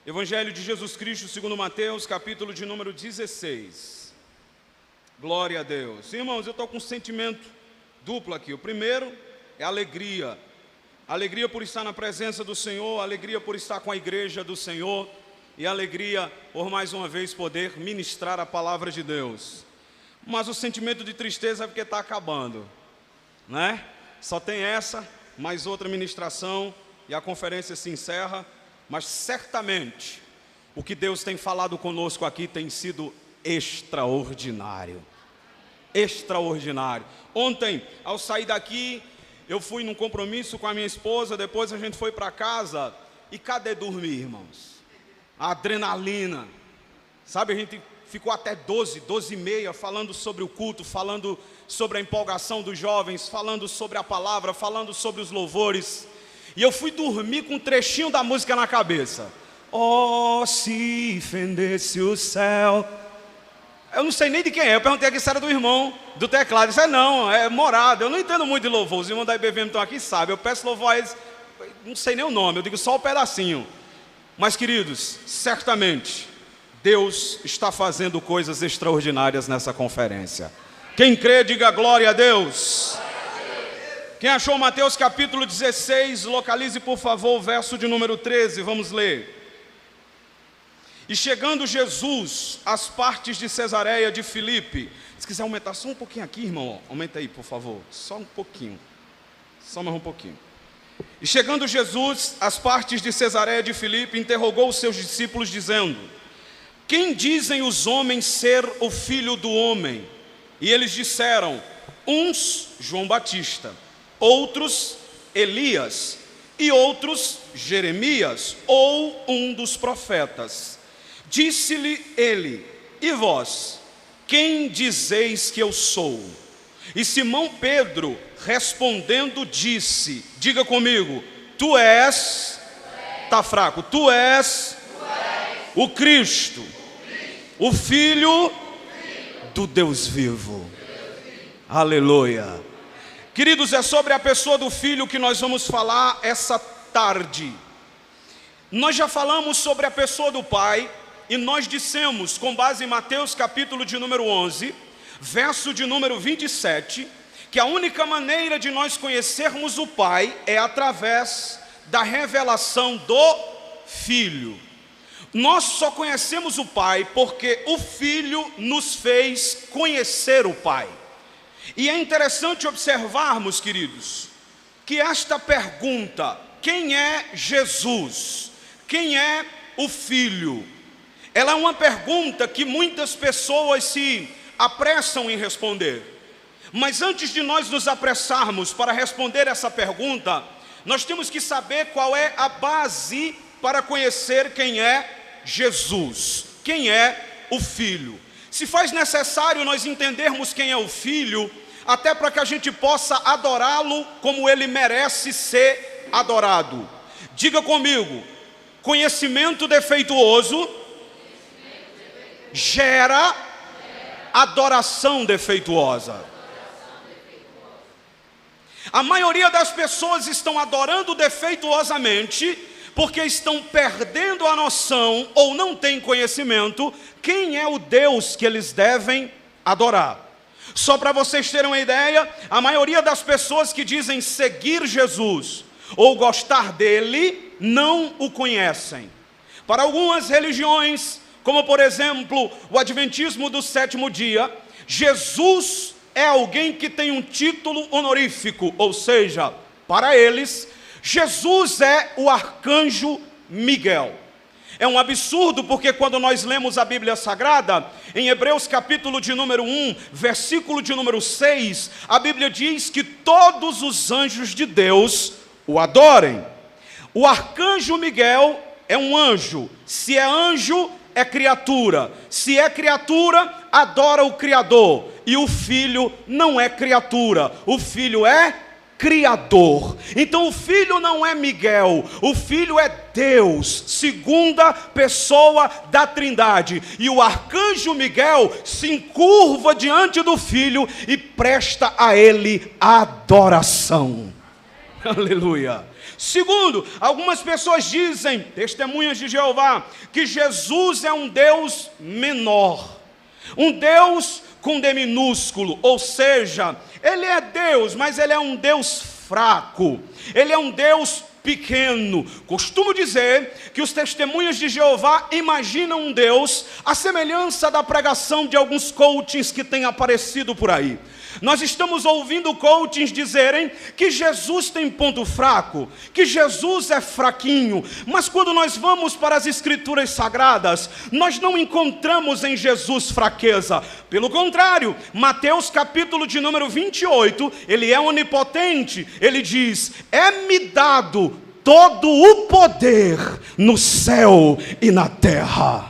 Evangelho de Jesus Cristo, segundo Mateus, capítulo de número 16. Glória a Deus. Irmãos, eu estou com um sentimento duplo aqui. O primeiro é alegria. Alegria por estar na presença do Senhor, alegria por estar com a igreja do Senhor e alegria por mais uma vez poder ministrar a palavra de Deus. Mas o sentimento de tristeza é porque está acabando, né? Só tem essa, mais outra ministração e a conferência se encerra. Mas certamente o que Deus tem falado conosco aqui tem sido extraordinário. Extraordinário. Ontem, ao sair daqui, eu fui num compromisso com a minha esposa, depois a gente foi para casa. E cadê dormir, irmãos? A adrenalina. Sabe, a gente ficou até 12h30 falando sobre o culto, falando sobre a empolgação dos jovens, falando sobre a palavra, falando sobre os louvores. E eu fui dormir com um trechinho da música na cabeça. Oh, se fendesse o céu. Eu não sei nem de quem é. Eu perguntei aqui se era do irmão do teclado. Ele disse, não, é Morada. Eu não entendo muito de louvor. Os irmãos da IBVM estão aqui, sabem. Eu peço louvor a eles, não sei nem o nome, eu digo só o pedacinho. Mas, queridos, certamente Deus está fazendo coisas extraordinárias nessa conferência. Quem crê, diga glória a Deus. Quem achou Mateus capítulo 16, localize por favor o verso de número 13, vamos ler. E chegando Jesus às partes de Cesareia de Filipe, se quiser aumentar só um pouquinho aqui, irmão, aumenta aí por favor, só um pouquinho, só mais um pouquinho. E chegando Jesus às partes de Cesareia de Filipe, interrogou os seus discípulos dizendo, quem dizem os homens ser o Filho do Homem? E eles disseram, uns João Batista, outros Elias e outros Jeremias ou um dos profetas. Disse-lhe ele, e vós, quem dizeis que eu sou? E Simão Pedro respondendo disse, diga comigo, tu és, tá fraco, tu és o Cristo, o Filho do Deus vivo. Aleluia. Queridos, é sobre a pessoa do Filho que nós vamos falar essa tarde. Nós já falamos sobre a pessoa do Pai e nós dissemos, com base em Mateus capítulo de número 11, verso de número 27, que a única maneira de nós conhecermos o Pai é através da revelação do Filho. Nós só conhecemos o Pai porque o Filho nos fez conhecer o Pai. E é interessante observarmos, queridos, que esta pergunta, quem é Jesus? Quem é o Filho? Ela é uma pergunta que muitas pessoas se apressam em responder. Mas antes de nós nos apressarmos para responder essa pergunta, nós temos que saber qual é a base para conhecer quem é Jesus, quem é o Filho. Se faz necessário nós entendermos quem é o Filho, até para que a gente possa adorá-lo como ele merece ser adorado. Diga comigo, conhecimento defeituoso gera adoração defeituosa. A maioria das pessoas estão adorando defeituosamente porque estão perdendo a noção ou não têm conhecimento quem é o Deus que eles devem adorar. Só para vocês terem uma ideia, a maioria das pessoas que dizem seguir Jesus ou gostar dele, não o conhecem. Para algumas religiões, como por exemplo o Adventismo do sétimo dia, Jesus é alguém que tem um título honorífico, ou seja, para eles, Jesus é o arcanjo Miguel. É um absurdo porque quando nós lemos a Bíblia Sagrada, em Hebreus capítulo de número 1, versículo de número 6, a Bíblia diz que todos os anjos de Deus o adorem. O arcanjo Miguel é um anjo. Se é anjo, é criatura. Se é criatura, adora o Criador. E o Filho não é criatura, o Filho é Criador. Então o Filho não é Miguel, o Filho é Deus, segunda pessoa da Trindade. E o arcanjo Miguel se encurva diante do Filho e presta a ele adoração. Aleluia. Segundo, algumas pessoas dizem, testemunhas de Jeová, que Jesus é um Deus menor, um Deus com D minúsculo, ou seja, Ele é Deus, mas Ele é um Deus fraco, Ele é um Deus pequeno. Costumo dizer que os testemunhas de Jeová imaginam um Deus à semelhança da pregação de alguns coachings que têm aparecido por aí. Nós estamos ouvindo coachings dizerem que Jesus tem ponto fraco, que Jesus é fraquinho, mas quando nós vamos para as Escrituras Sagradas, nós não encontramos em Jesus fraqueza. Pelo contrário, Mateus capítulo de número 28, ele é onipotente, ele diz: é-me dado todo o poder no céu e na terra.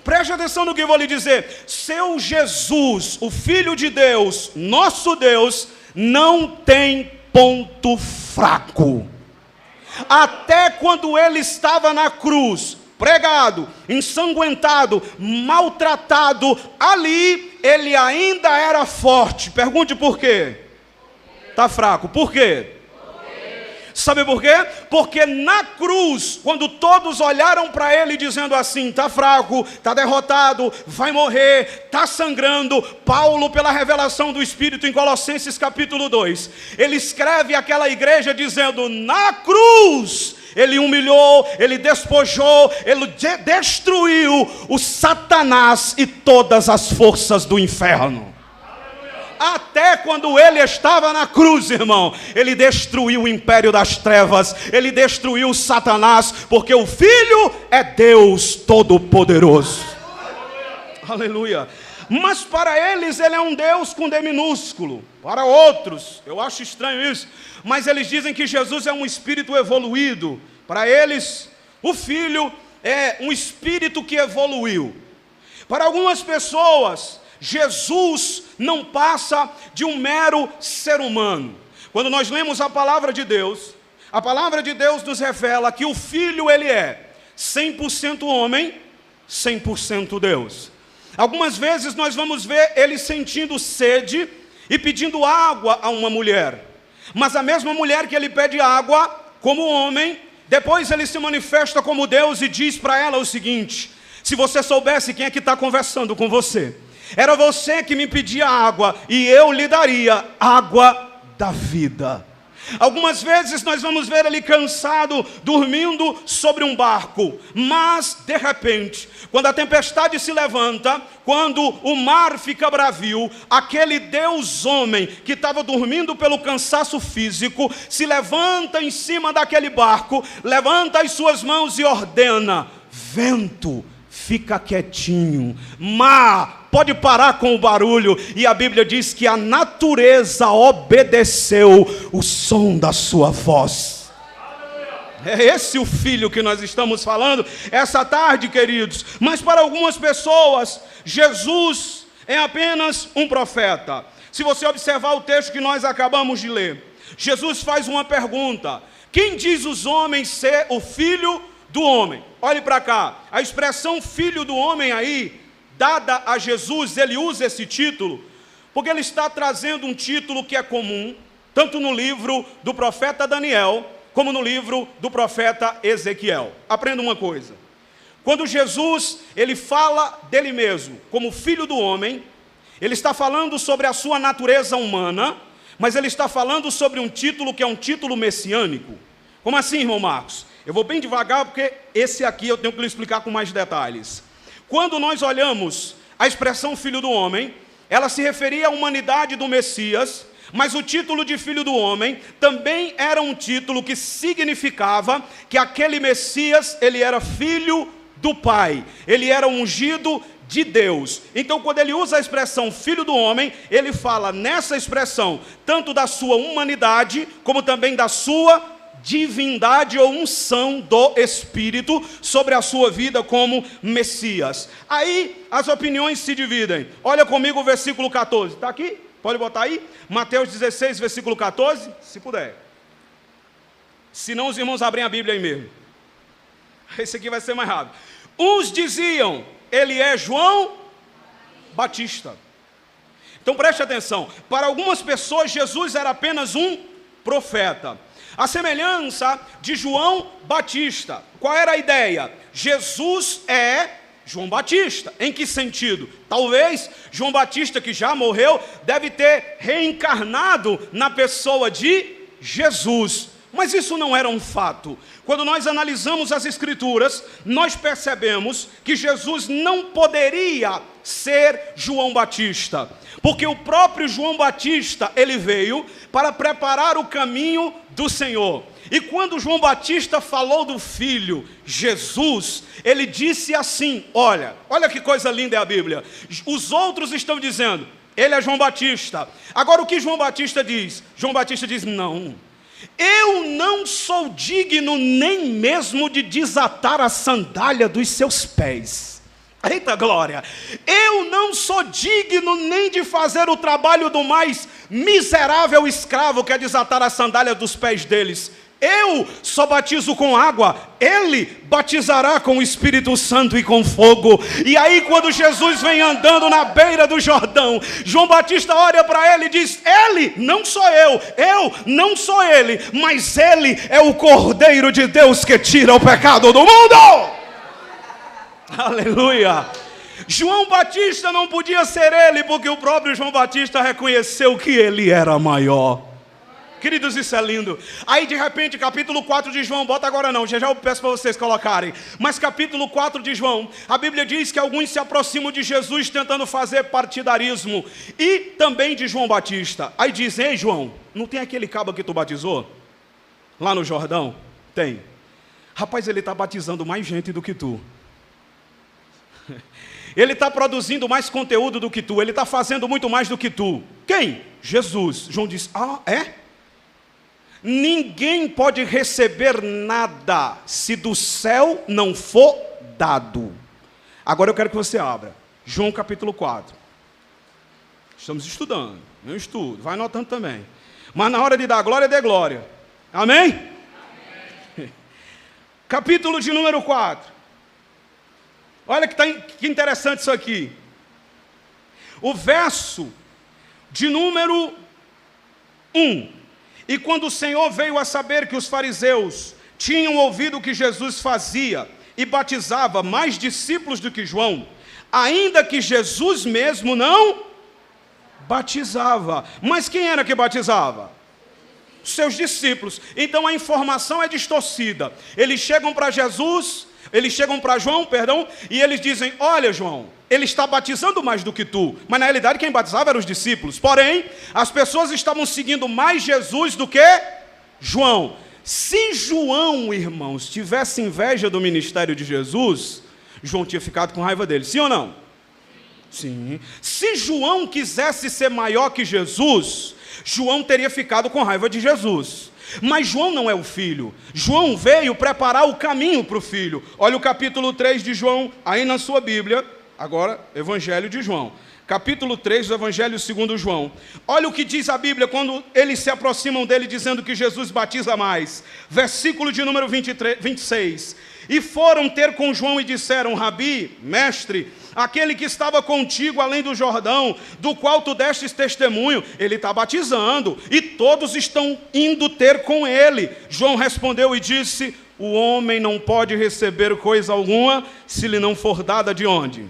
Preste atenção no que eu vou lhe dizer. Seu Jesus, o Filho de Deus, nosso Deus, não tem ponto fraco. Até quando ele estava na cruz, pregado, ensanguentado, maltratado, ali ele ainda era forte. Pergunte por quê? Está fraco. Por quê? Sabe por quê? Porque na cruz, quando todos olharam para ele dizendo assim: está fraco, está derrotado, vai morrer, está sangrando, Paulo, pela revelação do Espírito em Colossenses capítulo 2, ele escreve àquela igreja dizendo: na cruz ele humilhou, ele despojou, ele destruiu o Satanás e todas as forças do inferno. Até quando ele estava na cruz, irmão, ele destruiu o império das trevas, ele destruiu Satanás, porque o Filho é Deus Todo-Poderoso. Aleluia. Mas para eles ele é um Deus com D minúsculo. Para outros, eu acho estranho isso, mas eles dizem que Jesus é um espírito evoluído. Para eles, o Filho é um espírito que evoluiu. Para algumas pessoas, Jesus não passa de um mero ser humano. Quando nós lemos a palavra de Deus nos revela que o Filho ele é 100% homem, 100% Deus. Algumas vezes nós vamos ver ele sentindo sede e pedindo água a uma mulher. Mas a mesma mulher que ele pede água como homem, depois ele se manifesta como Deus e diz para ela o seguinte: se você soubesse quem é que está conversando com você, era você que me pedia água e eu lhe daria água da vida. Algumas vezes nós vamos ver ele cansado, dormindo sobre um barco, mas de repente, quando a tempestade se levanta, quando o mar fica bravio, aquele Deus homem que estava dormindo pelo cansaço físico, se levanta em cima daquele barco, levanta as suas mãos e ordena: vento, fica quietinho, mar, pode parar com o barulho. E a Bíblia diz que a natureza obedeceu o som da sua voz. É esse o Filho que nós estamos falando essa tarde, queridos. Mas para algumas pessoas, Jesus é apenas um profeta. Se você observar o texto que nós acabamos de ler, Jesus faz uma pergunta: quem diz os homens ser o Filho do homem? Olhe para cá, a expressão Filho do homem aí, dada a Jesus, ele usa esse título, porque ele está trazendo um título que é comum, tanto no livro do profeta Daniel, como no livro do profeta Ezequiel. Aprenda uma coisa: quando Jesus, ele fala dele mesmo como Filho do homem, ele está falando sobre a sua natureza humana, mas ele está falando sobre um título que é um título messiânico. Como assim, irmão Marcos? Eu vou bem devagar, porque esse aqui eu tenho que lhe explicar com mais detalhes. Quando nós olhamos a expressão Filho do homem, ela se referia à humanidade do Messias, mas o título de Filho do homem também era um título que significava que aquele Messias, ele era filho do Pai, ele era ungido de Deus. Então, quando ele usa a expressão Filho do homem, ele fala nessa expressão tanto da sua humanidade, como também da sua divindade ou unção do Espírito sobre a sua vida como Messias. Aí as opiniões se dividem. Olha comigo o versículo 14, está aqui? Pode botar aí? Mateus 16, versículo 14, se puder. Se não, os irmãos abrem a Bíblia aí mesmo. Esse aqui vai ser mais rápido. Uns diziam: ele é João Batista. Então preste atenção, para algumas pessoas Jesus era apenas um profeta. A semelhança de João Batista. Qual era a ideia? Jesus é João Batista. Em que sentido? Talvez João Batista, que já morreu, deve ter reencarnado na pessoa de Jesus. Mas isso não era um fato. Quando nós analisamos as Escrituras, nós percebemos que Jesus não poderia ser João Batista, porque o próprio João Batista, ele veio para preparar o caminho do Senhor. E quando João Batista falou do Filho, Jesus, ele disse assim, olha que coisa linda é a Bíblia. Os outros estão dizendo, ele é João Batista. Agora o que João Batista diz? João Batista diz, não, eu não sou digno nem mesmo de desatar a sandália dos seus pés. Eita glória! Eu não sou digno nem de fazer o trabalho do mais miserável escravo, que é desatar a sandália dos pés deles. Eu só batizo com água, ele batizará com o Espírito Santo e com fogo. E aí quando Jesus vem andando na beira do Jordão, João Batista olha para ele e diz, ele não sou eu não sou ele, mas ele é o Cordeiro de Deus que tira o pecado do mundo. Aleluia! João Batista não podia ser ele, porque o próprio João Batista reconheceu que ele era maior. Queridos, isso é lindo. Aí de repente, capítulo 4 de João, bota agora não, já eu peço para vocês colocarem. Mas capítulo 4 de João, a Bíblia diz que alguns se aproximam de Jesus tentando fazer partidarismo. E também de João Batista. Aí diz, ei João, não tem aquele cabo que tu batizou? Lá no Jordão? Tem. Rapaz, ele está batizando mais gente do que tu. Ele está produzindo mais conteúdo do que tu. Ele está fazendo muito mais do que tu. Quem? Jesus. João diz, é? Ninguém pode receber nada se do céu não for dado. Agora eu quero que você abra João capítulo 4. Estamos estudando. Eu estudo, vai anotando também. Mas na hora de dar glória, dê glória. Amém? Amém. Capítulo de número 4. Olha que interessante isso aqui. O verso de número 1. E quando o Senhor veio a saber que os fariseus tinham ouvido o que Jesus fazia e batizava mais discípulos do que João, ainda que Jesus mesmo não batizava. Mas quem era que batizava? Seus discípulos. Então a informação é distorcida. Eles chegam para João, e eles dizem, olha João, ele está batizando mais do que tu. Mas na realidade quem batizava eram os discípulos. Porém, as pessoas estavam seguindo mais Jesus do que João. Se João, irmãos, tivesse inveja do ministério de Jesus, João tinha ficado com raiva dele, sim ou não? Sim. Se João quisesse ser maior que Jesus, João teria ficado com raiva de Jesus. Mas João não é o filho. João veio preparar o caminho para o filho. Olha o capítulo 3 de João, aí na sua Bíblia. Agora, Evangelho de João. Capítulo 3 do Evangelho segundo João. Olha o que diz a Bíblia quando eles se aproximam dele dizendo que Jesus batiza mais. Versículo de número 26. E foram ter com João e disseram, Rabi, mestre, aquele que estava contigo além do Jordão, do qual tu destes testemunho, ele está batizando, e todos estão indo ter com ele. João respondeu e disse, o homem não pode receber coisa alguma, se lhe não for dada de onde?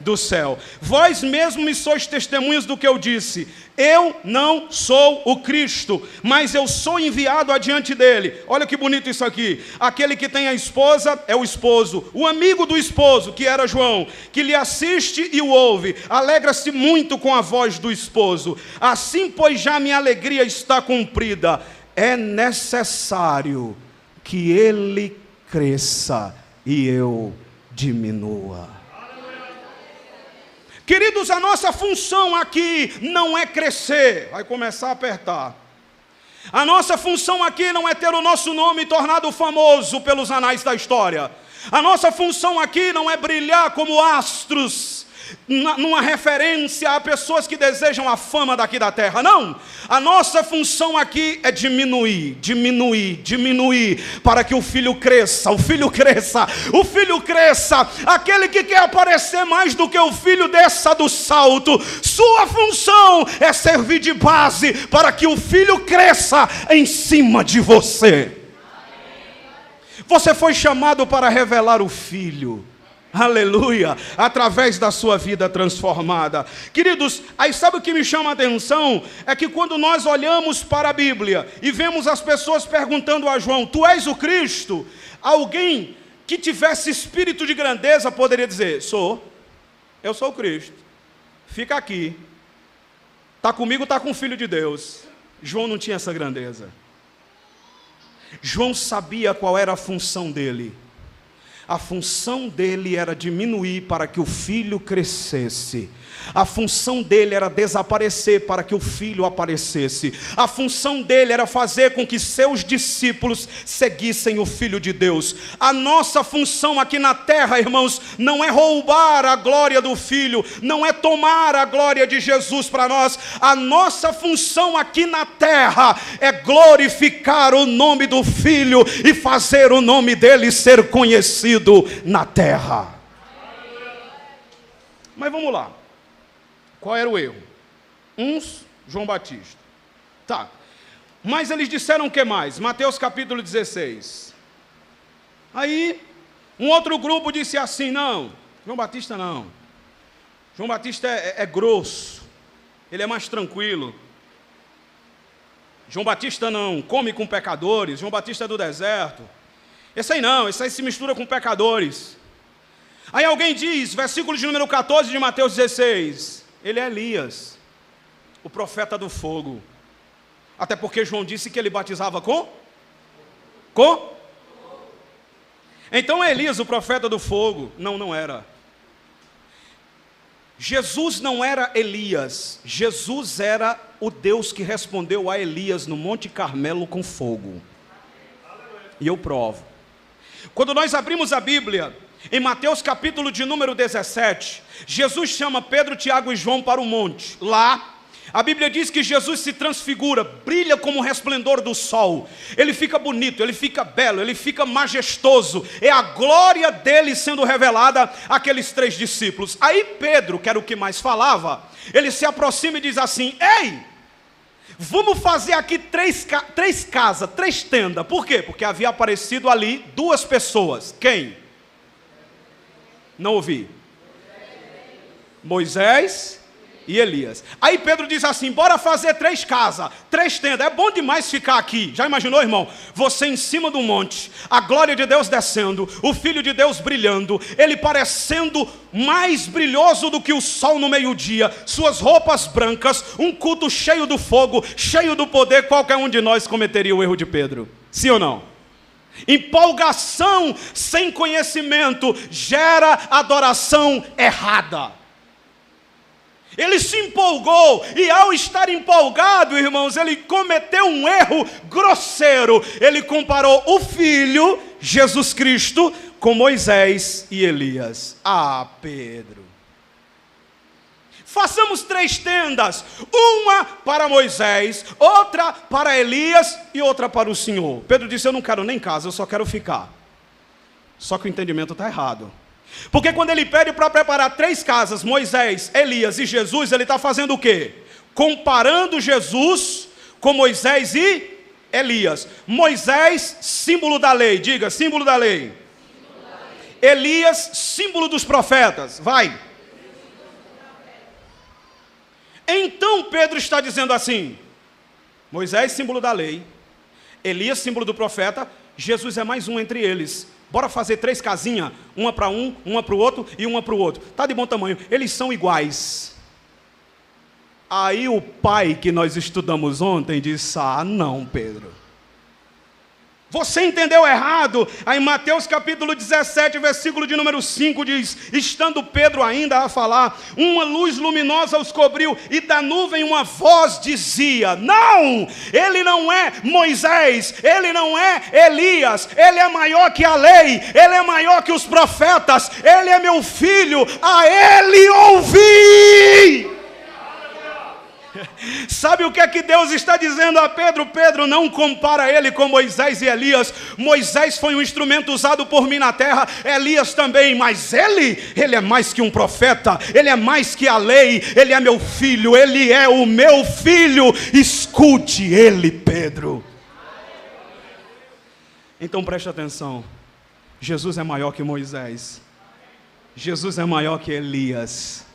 Do céu. Vós mesmo me sois testemunhas do que eu disse. Eu não sou o Cristo, mas eu sou enviado adiante dele. Olha que bonito isso aqui. Aquele que tem a esposa é o esposo. O amigo do esposo, que era João, que lhe assiste e o ouve, alegra-se muito com a voz do esposo. Assim, pois, já minha alegria está cumprida. É necessário que ele cresça e eu diminua. Queridos, a nossa função aqui não é crescer. Vai começar a apertar. A nossa função aqui não é ter o nosso nome tornado famoso pelos anais da história. A nossa função aqui não é brilhar como astros numa referência a pessoas que desejam a fama daqui da terra. Não, a nossa função aqui é diminuir, para que o filho cresça, aquele que quer aparecer mais do que o filho desça do salto. Sua função é servir de base para que o filho cresça em cima de você. Você foi chamado para revelar o filho. Aleluia, através da sua vida transformada. Queridos, aí sabe o que me chama a atenção? É que quando nós olhamos para a Bíblia e vemos as pessoas perguntando a João: tu és o Cristo? Alguém que tivesse espírito de grandeza poderia dizer: eu sou o Cristo, fica aqui, está comigo, está com o Filho de Deus. João não tinha essa grandeza. João sabia qual era a função dele. A função dele era diminuir para que o filho crescesse. A função dele era desaparecer para que o filho aparecesse. A função dele era fazer com que seus discípulos seguissem o Filho de Deus. A nossa função aqui na terra, irmãos, não é roubar a glória do Filho, não é tomar a glória de Jesus para nós. A nossa função aqui na terra é glorificar o nome do Filho e fazer o nome dele ser conhecido na terra. Mas vamos lá. Qual era o erro? Uns, João Batista. Tá. Mas eles disseram o que mais? Mateus capítulo 16. Aí, um outro grupo disse assim: não, João Batista não. João Batista é grosso. Ele é mais tranquilo. João Batista não come com pecadores. João Batista é do deserto. Esse aí não, esse aí se mistura com pecadores. Aí alguém diz, versículo de número 14 de Mateus 16... ele é Elias, o profeta do fogo. Até porque João disse que ele batizava com? Então é Elias o profeta do fogo? Não era. Jesus não era Elias. Jesus era o Deus que respondeu a Elias no Monte Carmelo com fogo. E eu provo. Quando nós abrimos a Bíblia, em Mateus capítulo de número 17, Jesus chama Pedro, Tiago e João para o monte. Lá, a Bíblia diz que Jesus se transfigura, brilha como o resplendor do sol. Ele fica bonito, ele fica belo, ele fica majestoso. É a glória dele sendo revelada àqueles 3 discípulos. Aí Pedro, que era o que mais falava, ele se aproxima e diz assim: ei, vamos fazer aqui 3 casas, 3 tendas. Por quê? Porque havia aparecido ali 2 pessoas. Quem? Não ouvi. Moisés e Elias. Aí Pedro diz assim: bora fazer 3 casas, 3 tendas. É bom demais ficar aqui. Já imaginou, irmão? Você em cima do monte, a glória de Deus descendo, o Filho de Deus brilhando, ele parecendo mais brilhoso do que o sol no meio-dia, suas roupas brancas, um culto cheio do fogo, cheio do poder. Qualquer um de nós cometeria o erro de Pedro. Sim ou não? Empolgação sem conhecimento gera adoração errada. Ele se empolgou, e ao estar empolgado, irmãos, ele cometeu um erro grosseiro. Ele comparou o Filho, Jesus Cristo, com Moisés e Elias. Ah, Pedro. Façamos 3 tendas, uma para Moisés, outra para Elias e outra para o Senhor. Pedro disse: eu não quero nem casa, eu só quero ficar. Só que o entendimento está errado. Porque quando ele pede para preparar 3 casas, Moisés, Elias e Jesus, ele está fazendo o quê? Comparando Jesus com Moisés e Elias. Moisés, símbolo da lei, diga, símbolo da lei. Elias, símbolo dos profetas, vai. Então Pedro está dizendo assim: Moisés, símbolo da lei, Elias, símbolo do profeta, Jesus é mais um entre eles. Bora fazer 3 casinhas, uma para um, uma para o outro e uma para o outro. Está de bom tamanho, eles são iguais. Aí o pai que nós estudamos ontem disse: ah, não, Pedro. Você entendeu errado. Aí Mateus capítulo 17, versículo de número 5 diz: estando Pedro ainda a falar, uma luz luminosa os cobriu, e da nuvem uma voz dizia: não, ele não é Moisés, ele não é Elias, ele é maior que a lei, ele é maior que os profetas, ele é meu filho, a ele ouvi. Sabe o que é que Deus está dizendo a Pedro? Pedro, não compara ele com Moisés e Elias. Moisés foi um instrumento usado por mim na terra, Elias também, mas ele é mais que um profeta, ele é mais que a lei, ele é meu filho, ele é o meu filho, escute ele, Pedro. Então preste atenção, Jesus é maior que Moisés, Jesus é maior que Elias,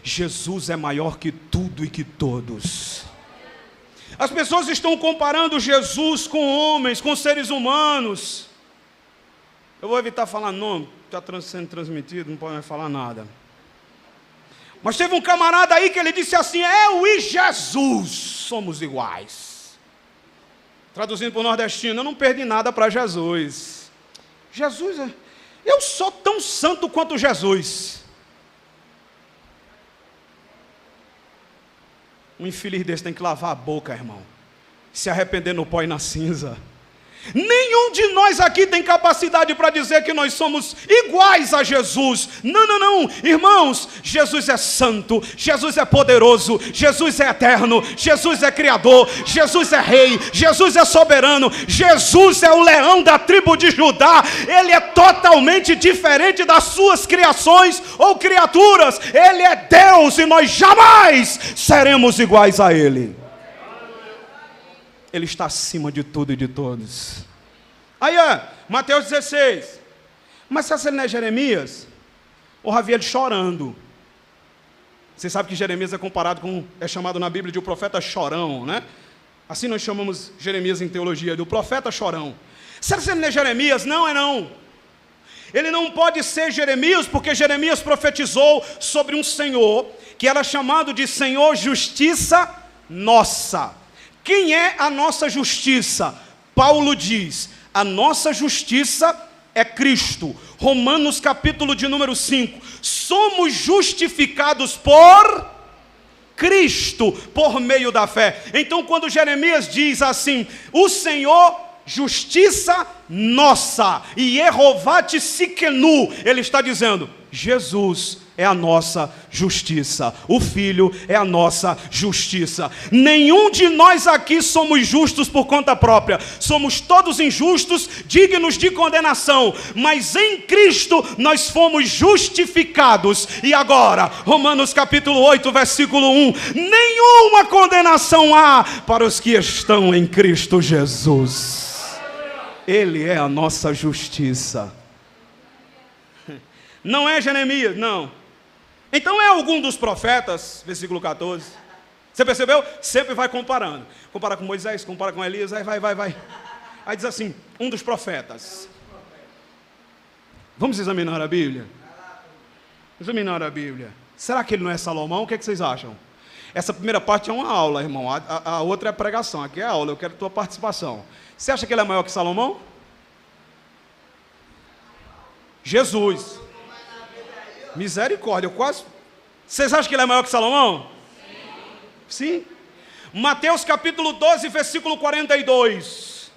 Jesus é maior que tudo e que todos. As pessoas estão comparando Jesus com homens, com seres humanos. Eu vou evitar falar nome, está sendo transmitido, não pode mais falar nada. Mas teve um camarada aí que ele disse assim: eu e Jesus somos iguais. Traduzindo para o nordestino, eu não perdi nada para Jesus. Eu sou tão santo quanto Jesus. Um infeliz desse tem que lavar a boca, irmão, se arrepender no pó e na cinza. Nenhum de nós aqui tem capacidade para dizer que nós somos iguais a Jesus. Não, irmãos, Jesus é santo, Jesus é poderoso, Jesus é eterno, Jesus é criador, Jesus é rei, Jesus é soberano, Jesus é o leão da tribo de Judá. Ele é totalmente diferente das suas criações ou criaturas. Ele é Deus e nós jamais seremos iguais a Ele. Ele está acima de tudo e de todos. Aí, Mateus 16. Mas se ele não é Jeremias, eu já vi ele chorando. Você sabe que Jeremias é comparado com, é chamado na Bíblia de o profeta chorão, né? Assim nós chamamos Jeremias em teologia, do profeta chorão. Se ele não é Jeremias, não. Ele não pode ser Jeremias, porque Jeremias profetizou sobre um Senhor, que era chamado de Senhor Justiça Nossa. Quem é a nossa justiça? Paulo diz: a nossa justiça é Cristo. Romanos capítulo de número 5. Somos justificados por Cristo, por meio da fé. Então quando Jeremias diz assim: o Senhor, justiça nossa, e Jeová Tsidkenu, ele está dizendo: Jesus é a nossa justiça, o Filho é a nossa justiça. Nenhum de nós aqui somos justos por conta própria, somos todos injustos, dignos de condenação, mas em Cristo nós fomos justificados. E agora, Romanos capítulo 8, versículo 1: nenhuma condenação há para os que estão em Cristo Jesus. Ele é a nossa justiça. Não é Jeremias, não. Então é algum dos profetas, versículo 14. Você percebeu? Sempre vai comparando. Compara com Moisés, compara com Elias, aí vai. Aí diz assim, um dos profetas. Vamos examinar a Bíblia? Examinar a Bíblia. Será que ele não é Salomão? O que vocês acham? Essa primeira parte é uma aula, irmão. A outra é a pregação. Aqui é a aula, eu quero a tua participação. Você acha que ele é maior que Salomão? Jesus. Misericórdia, Vocês acham que ele é maior que Salomão? Sim. Mateus capítulo 12, versículo 42.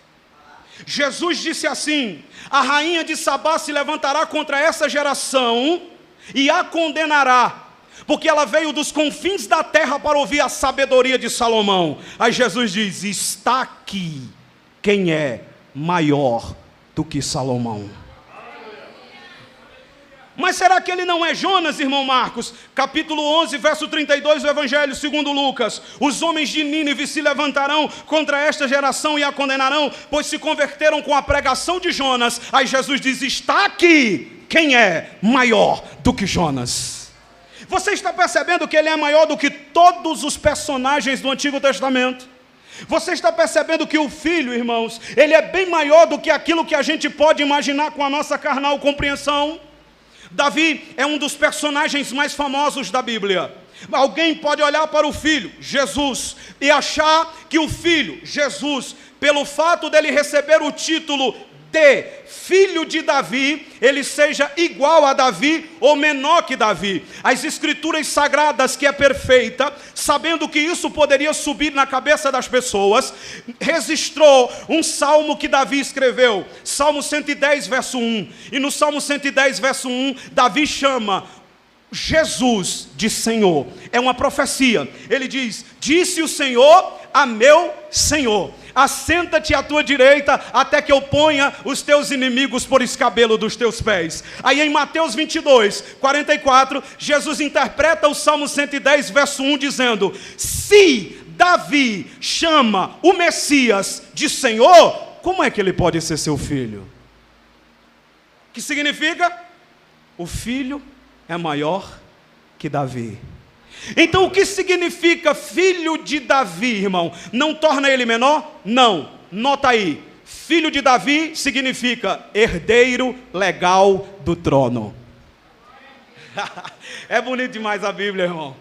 Jesus disse assim: a rainha de Sabá se levantará contra essa geração e a condenará, porque ela veio dos confins da terra para ouvir a sabedoria de Salomão. Aí Jesus diz: está aqui quem é maior do que Salomão. Mas será que ele não é Jonas, irmão Marcos? Capítulo 11, verso 32 do Evangelho segundo Lucas. Os homens de Nínive se levantarão contra esta geração e a condenarão, pois se converteram com a pregação de Jonas. Aí Jesus diz: está aqui quem é maior do que Jonas. Você está percebendo que ele é maior do que todos os personagens do Antigo Testamento? Você está percebendo que o Filho, irmãos, ele é bem maior do que aquilo que a gente pode imaginar com a nossa carnal compreensão? Davi é um dos personagens mais famosos da Bíblia. Alguém pode olhar para o Filho, Jesus, e achar que o Filho, Jesus, pelo fato dele receber o título de filho de Davi, ele seja igual a Davi ou menor que Davi. As Escrituras Sagradas, que é perfeita, sabendo que isso poderia subir na cabeça das pessoas, registrou um salmo que Davi escreveu, Salmo 110, verso 1. E no Salmo 110, verso 1, Davi chama Jesus de Senhor. É uma profecia. Ele diz: disse o Senhor a meu Senhor: assenta-te à tua direita, até que eu ponha os teus inimigos por escabelo dos teus pés. Aí em Mateus 22, 44, Jesus interpreta o Salmo 110, verso 1, dizendo: se Davi chama o Messias de Senhor, como é que ele pode ser seu filho? Que significa? O filho é maior que Davi. Então o que significa filho de Davi, irmão? Não torna ele menor? Não. Nota aí. Filho de Davi significa herdeiro legal do trono. É bonito demais a Bíblia, irmão.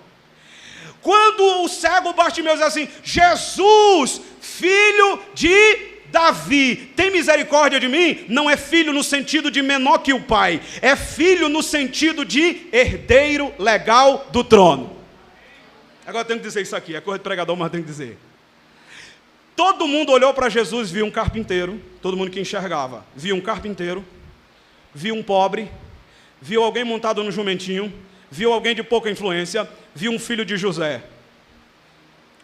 Quando o cego Bartimeu diz assim: Jesus, filho de Davi, tem misericórdia de mim? Não é filho no sentido de menor que o pai, é filho no sentido de herdeiro legal do trono. Agora eu tenho que dizer isso aqui, é coisa de pregador, mas eu tenho que dizer. Todo mundo olhou para Jesus, viu um carpinteiro, todo mundo que enxergava, viu um carpinteiro, viu um pobre, viu alguém montado no jumentinho, viu alguém de pouca influência, viu um filho de José.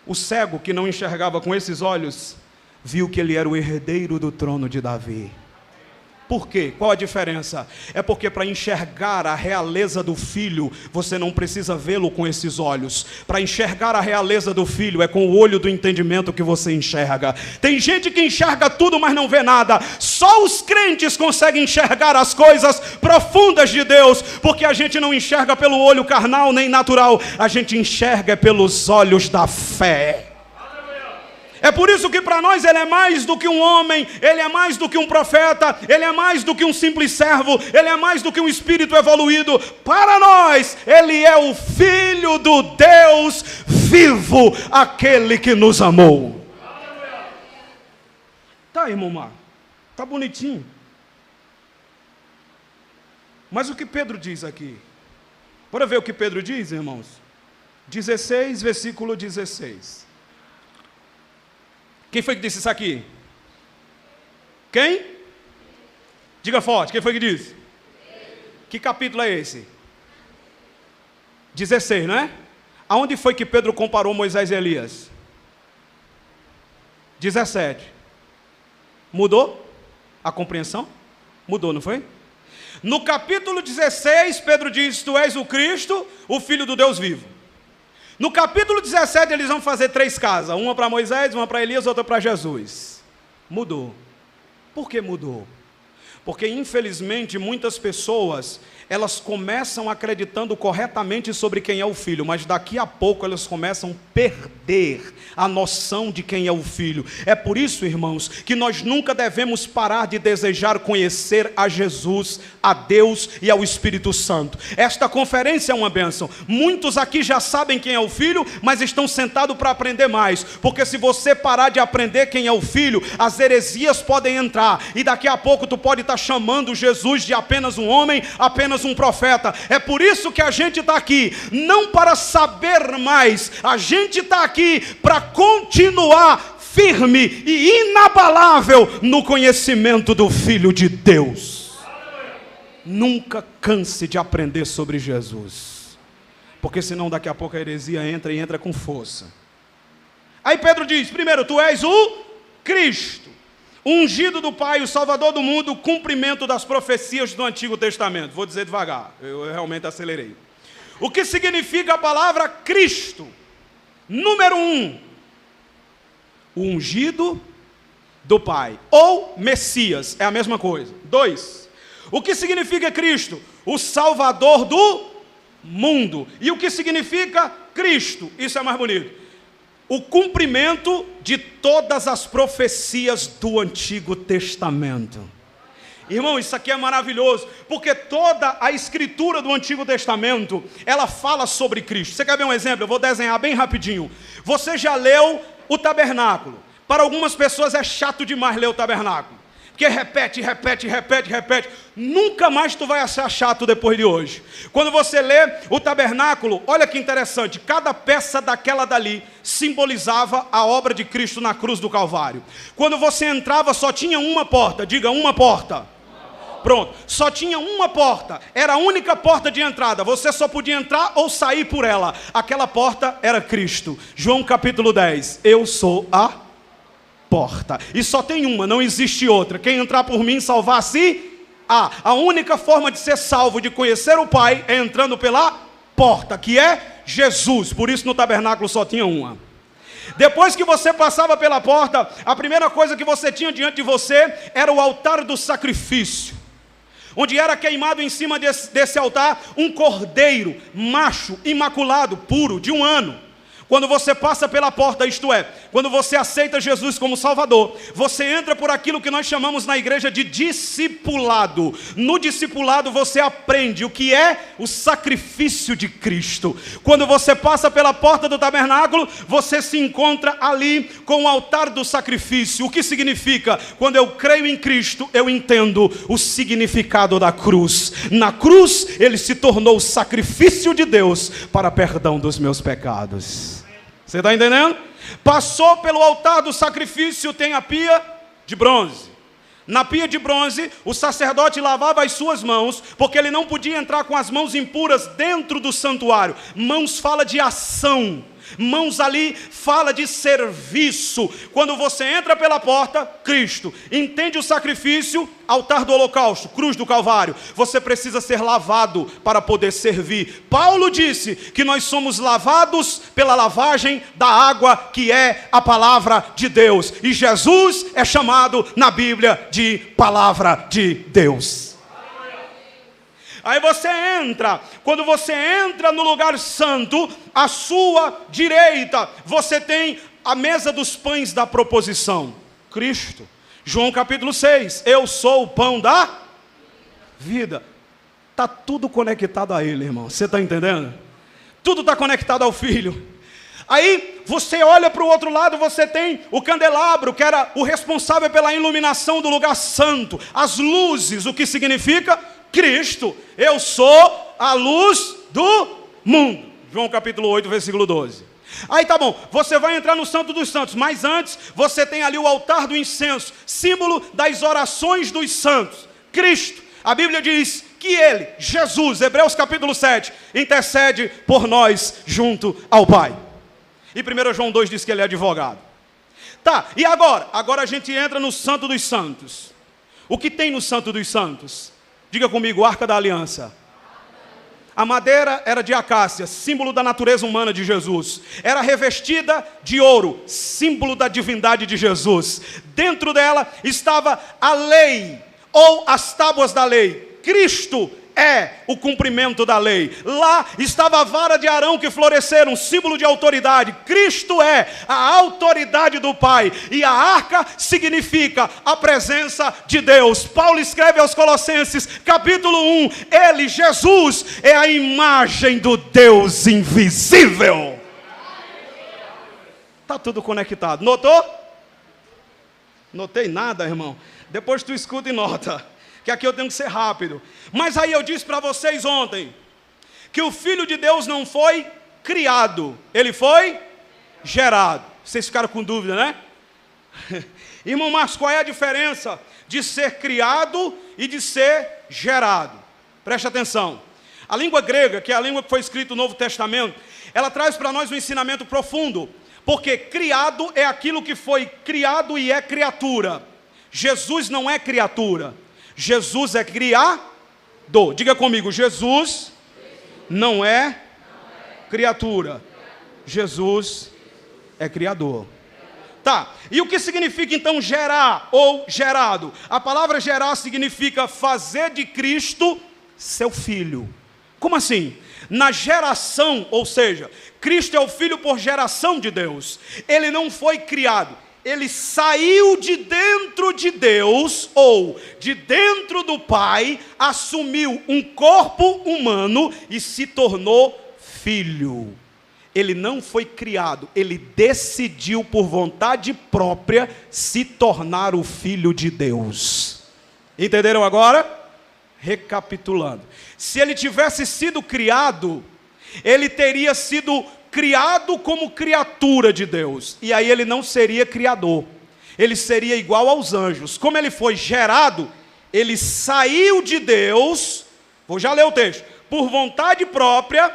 O cego que não enxergava com esses olhos, viu que ele era o herdeiro do trono de Davi. Por quê? Qual a diferença? É porque para enxergar a realeza do filho, você não precisa vê-lo com esses olhos. Para enxergar a realeza do filho, é com o olho do entendimento que você enxerga. Tem gente que enxerga tudo, mas não vê nada. Só os crentes conseguem enxergar as coisas profundas de Deus, porque a gente não enxerga pelo olho carnal nem natural, a gente enxerga pelos olhos da fé. É por isso que para nós ele é mais do que um homem, ele é mais do que um profeta, ele é mais do que um simples servo, ele é mais do que um espírito evoluído. Para nós, ele é o Filho do Deus vivo, aquele que nos amou. Tá, irmão Mar, tá bonitinho. Mas o que Pedro diz aqui? Bora ver o que Pedro diz, irmãos? 16, versículo 16. Quem foi que disse isso aqui? Quem? Diga forte, quem foi que disse? Que capítulo é esse? 16, não é? Aonde foi que Pedro comparou Moisés e Elias? 17. Mudou a compreensão? Mudou, não foi? No capítulo 16, Pedro diz: tu és o Cristo, o Filho do Deus vivo. No capítulo 17 eles vão fazer 3 casas, uma para Moisés, uma para Elias, outra para Jesus. Mudou. Por que mudou? Porque infelizmente muitas pessoas, elas começam acreditando corretamente sobre quem é o filho, mas daqui a pouco elas começam a perder a noção de quem é o filho. É por isso, irmãos, que nós nunca devemos parar de desejar conhecer a Jesus, a Deus e ao Espírito Santo. Esta conferência é uma bênção. Muitos aqui já sabem quem é o filho, mas estão sentados para aprender mais, porque se você parar de aprender quem é o filho, as heresias podem entrar, e daqui a pouco tu pode estar chamando Jesus de apenas um homem, apenas um profeta. É por isso que a gente está aqui, não para saber mais, a gente está aqui para continuar firme e inabalável no conhecimento do Filho de Deus. Nunca canse de aprender sobre Jesus, porque senão daqui a pouco a heresia entra e entra com força. Aí Pedro diz: primeiro, tu és o Cristo, ungido do Pai, o Salvador do mundo, o cumprimento das profecias do Antigo Testamento. Vou dizer devagar, eu realmente acelerei. O que significa a palavra Cristo? Número 1, o ungido do Pai, ou Messias, é a mesma coisa. 2, o que significa Cristo? O Salvador do mundo. E o que significa Cristo? Isso é mais bonito: o cumprimento de todas as profecias do Antigo Testamento. Irmão, isso aqui é maravilhoso, porque toda a escritura do Antigo Testamento, ela fala sobre Cristo. Você quer ver um exemplo? Eu vou desenhar bem rapidinho. Você já leu o tabernáculo? Para algumas pessoas é chato demais ler o tabernáculo, porque repete. Nunca mais tu vai achar chato depois de hoje. Quando você lê o tabernáculo, olha que interessante, cada peça daquela dali simbolizava a obra de Cristo na cruz do Calvário. Quando você entrava, só tinha uma porta, diga uma porta. Pronto, só tinha uma porta, era a única porta de entrada, você só podia entrar ou sair por ela. Aquela porta era Cristo. João capítulo 10, eu sou a porta, e só tem uma, não existe outra. Quem entrar por mim salvar-se. A única forma de ser salvo, de conhecer o Pai, é entrando pela porta, que é Jesus. Por isso no tabernáculo só tinha uma. Depois que você passava pela porta, a primeira coisa que você tinha diante de você era o altar do sacrifício, onde era queimado em cima desse altar um cordeiro macho, imaculado, puro, de 1 ano. Quando você passa pela porta, isto é, quando você aceita Jesus como Salvador, você entra por aquilo que nós chamamos na igreja de discipulado. No discipulado você aprende o que é o sacrifício de Cristo. Quando você passa pela porta do tabernáculo, você se encontra ali com o altar do sacrifício. O que significa? Quando eu creio em Cristo, eu entendo o significado da cruz. Na cruz, ele se tornou o sacrifício de Deus para perdão dos meus pecados. Você está entendendo? Passou pelo altar do sacrifício, tem a pia de bronze. Na pia de bronze, o sacerdote lavava as suas mãos, porque ele não podia entrar com as mãos impuras dentro do santuário. Mãos fala de ação. Mãos ali fala de serviço. Quando você entra pela porta, Cristo. Entende o sacrifício? Altar do holocausto, cruz do Calvário. Você precisa ser lavado para poder servir. Paulo disse que nós somos lavados pela lavagem da água, que é a palavra de Deus. E Jesus é chamado na Bíblia de palavra de Deus. Aí você entra, quando você entra no lugar santo, à sua direita, você tem a mesa dos pães da proposição, Cristo. João capítulo 6, eu sou o pão da vida. Está tudo conectado a Ele, irmão, você está entendendo? Tudo está conectado ao Filho. Aí você olha para o outro lado, você tem o candelabro, que era o responsável pela iluminação do lugar santo. As luzes, o que significa? Cristo, eu sou a luz do mundo. João capítulo 8, versículo 12. Aí tá bom, você vai entrar no Santo dos Santos, mas antes você tem ali o altar do incenso, símbolo das orações dos santos. Cristo, a Bíblia diz que Ele, Jesus, Hebreus capítulo 7, intercede por nós junto ao Pai. E 1 João 2 diz que Ele é advogado. Tá, e agora? Agora a gente entra no Santo dos Santos. O que tem no Santo dos Santos? Diga comigo, Arca da Aliança. A madeira era de acácia, símbolo da natureza humana de Jesus. Era revestida de ouro, símbolo da divindade de Jesus. Dentro dela estava a lei, ou as tábuas da lei. Cristo é o cumprimento da lei. Lá estava a vara de Arão que floresceram, símbolo de autoridade. Cristo é a autoridade do Pai. E a arca significa a presença de Deus. Paulo escreve aos Colossenses, capítulo 1, Ele, Jesus, é a imagem do Deus invisível. Está tudo conectado. Notou? Notei nada, irmão. Depois tu escuta e nota, que aqui eu tenho que ser rápido. Mas aí eu disse para vocês ontem, que o Filho de Deus não foi criado, ele foi gerado. Vocês ficaram com dúvida, né? Irmão Marcos, qual é a diferença de ser criado e de ser gerado? Preste atenção. A língua grega, que é a língua que foi escrita no Novo Testamento, ela traz para nós um ensinamento profundo, porque criado é aquilo que foi criado e é criatura. Jesus não é criatura, Jesus é criador. Diga comigo, Jesus não é criatura, Jesus é criador. Tá, e o que significa então gerar ou gerado? A palavra gerar significa fazer de Cristo seu filho. Como assim? Na geração, ou seja, Cristo é o Filho por geração de Deus. Ele não foi criado, ele saiu de dentro de Deus, ou de dentro do Pai, assumiu um corpo humano e se tornou filho. Ele não foi criado, ele decidiu por vontade própria se tornar o filho de Deus. Entenderam agora? Recapitulando. Se ele tivesse sido criado, ele teria sido criado como criatura de Deus, e aí ele não seria criador, ele seria igual aos anjos. Como ele foi gerado, ele saiu de Deus, vou já ler o texto, por vontade própria,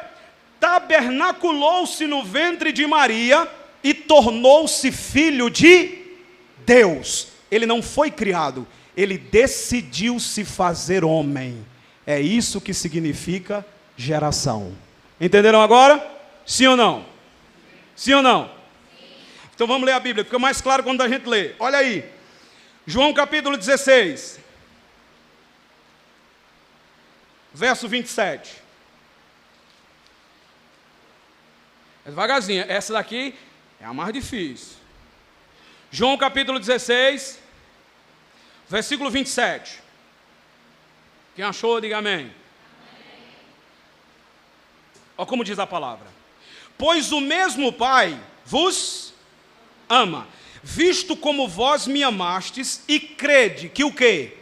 tabernaculou-se no ventre de Maria e tornou-se filho de Deus. Ele não foi criado, ele decidiu se fazer homem. É isso que significa geração. Entenderam agora? Sim ou não? Sim ou não? Sim. Então vamos ler a Bíblia, fica mais claro quando a gente lê. Olha aí, João capítulo 16, verso 27. Devagarzinho, essa daqui é a mais difícil. João capítulo 16, versículo 27. Quem achou, diga amém. Olha como diz a palavra. Pois o mesmo Pai vos ama, visto como vós me amastes e crede que o quê?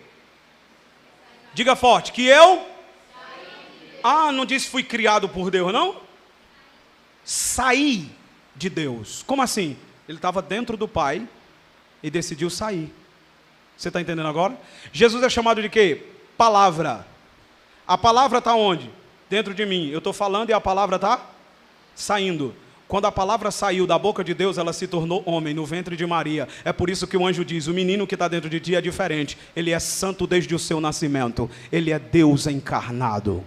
Diga forte, que eu? Ah, não disse fui criado por Deus, não? Saí de Deus. Como assim? Ele estava dentro do Pai e decidiu sair. Você está entendendo agora? Jesus é chamado de quê? Palavra. A palavra está onde? Dentro de mim. Eu estou falando e a palavra está saindo. Quando a palavra saiu da boca de Deus, ela se tornou homem no ventre de Maria. É por isso que o anjo diz, o menino que está dentro de ti é diferente. Ele é santo desde o seu nascimento. Ele é Deus encarnado.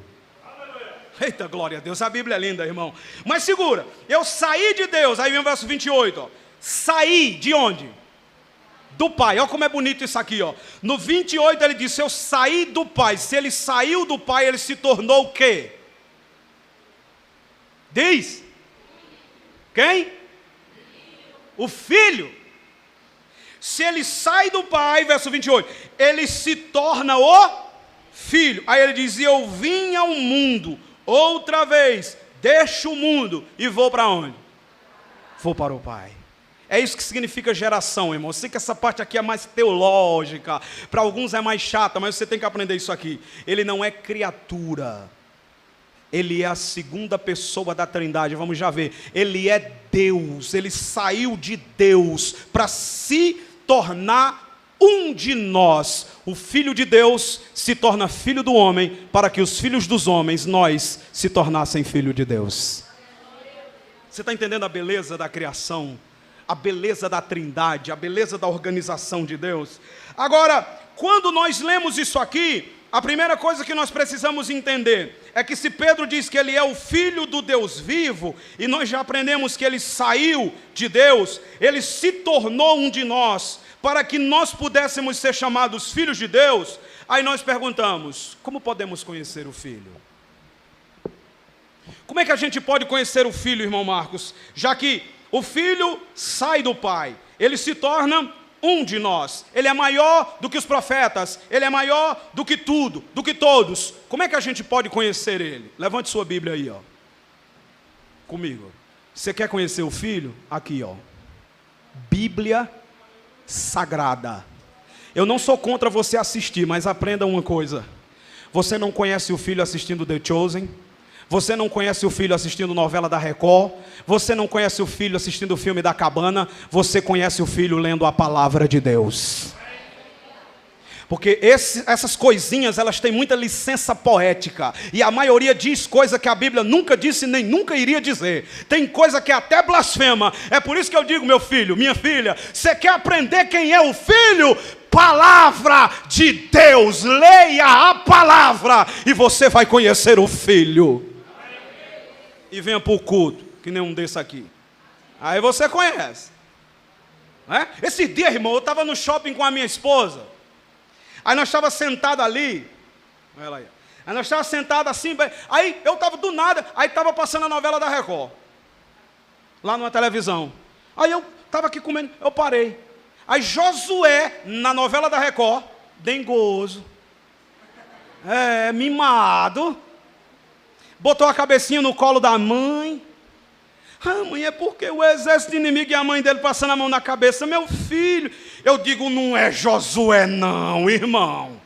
Eita, glória a Deus, a Bíblia é linda, irmão. Mas segura, eu saí de Deus. Aí vem o verso 28, ó. Saí de onde? Do Pai. Olha como é bonito isso aqui, ó. No 28 ele disse, eu saí do Pai. Se ele saiu do Pai, ele se tornou o quê? Diz. Quem? O Filho. Se ele sai do Pai, verso 28, ele se torna o Filho. Aí ele diz, eu vim ao mundo, outra vez, deixo o mundo e vou para onde? Vou para o Pai. É isso que significa geração, irmão. Eu sei que essa parte aqui é mais teológica, para alguns é mais chata, mas você tem que aprender isso aqui. Ele não é criatura, ele é a segunda pessoa da Trindade, vamos já ver. Ele é Deus, ele saiu de Deus para se tornar um de nós. O Filho de Deus se torna filho do homem, para que os filhos dos homens, nós, se tornassem filho de Deus. Você está entendendo a beleza da criação? A beleza da Trindade, a beleza da organização de Deus? Agora, quando nós lemos isso aqui, a primeira coisa que nós precisamos entender é que se Pedro diz que ele é o Filho do Deus vivo, e nós já aprendemos que ele saiu de Deus, ele se tornou um de nós, para que nós pudéssemos ser chamados filhos de Deus. Aí nós perguntamos, como podemos conhecer o Filho? Como é que a gente pode conhecer o Filho, irmão Marcos? Já que o Filho sai do Pai, ele se torna um de nós. Ele é maior do que os profetas, ele é maior do que tudo, do que todos. Como é que a gente pode conhecer ele? Levante sua Bíblia aí, ó. Comigo. Você quer conhecer o Filho? Aqui, ó. Bíblia Sagrada. Eu não sou contra você assistir, mas aprenda uma coisa. Você não conhece o Filho assistindo The Chosen? Você não conhece o Filho assistindo novela da Record? Você não conhece o Filho assistindo o filme da Cabana? Você conhece o Filho lendo a palavra de Deus. Porque essas coisinhas, elas têm muita licença poética. E a maioria diz coisa que a Bíblia nunca disse, nem nunca iria dizer. Tem coisa que é até blasfema. É por isso que eu digo, meu filho, minha filha, você quer aprender quem é o Filho? Palavra de Deus. Leia a palavra e você vai conhecer o Filho. E venha para o culto, que nem um desse aqui. Aí você conhece. Esse dia, irmão, eu estava no shopping com a minha esposa. Aí nós estávamos sentados ali. Olha lá aí. Aí nós estávamos sentados assim. Aí eu estava do nada. Aí estava passando a novela da Record. Lá na televisão. Aí eu estava aqui comendo. Eu parei. Aí Josué, na novela da Record, dengoso, mimado, botou a cabecinha no colo da mãe. Ah, mãe, é porque o exército inimigo e a mãe dele passando a mão na cabeça. Meu filho, eu digo, não é Josué não, irmão.